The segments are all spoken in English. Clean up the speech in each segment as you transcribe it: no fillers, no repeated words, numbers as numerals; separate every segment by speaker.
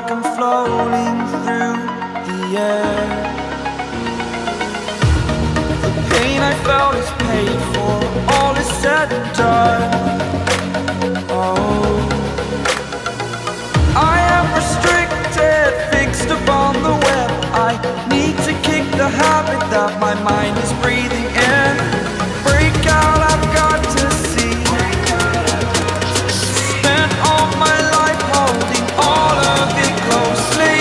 Speaker 1: like I'm floating through the air. The pain I felt is paid for, all is said and done. Oh, I am restricted, fixed upon the web. I need to kick the habit that my mind is breathing in. Break out, I've got to see. Spent all my life holding all of it closely.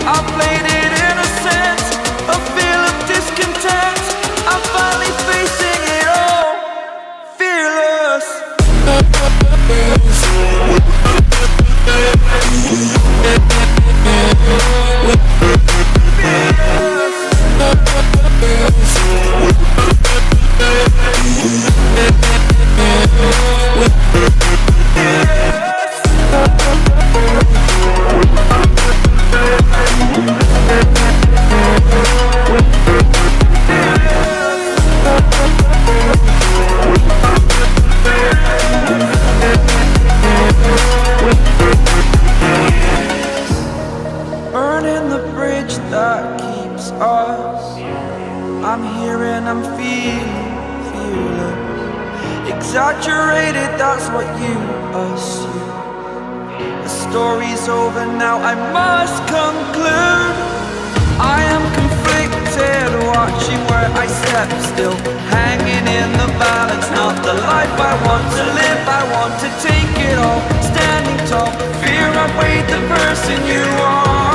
Speaker 1: I played it innocent, a feel of discontent. I'm finally facing it all, fearless. Burning the bridge that keeps us. I'm here and I'm feeling fearless. Exaggerated, that's what you assume. The story's over now, I must conclude. I am conflicted, watching where I step still, hanging in the balance. Not the life I want to live, I want to take it all. Standing tall, fear I weighed the person you are.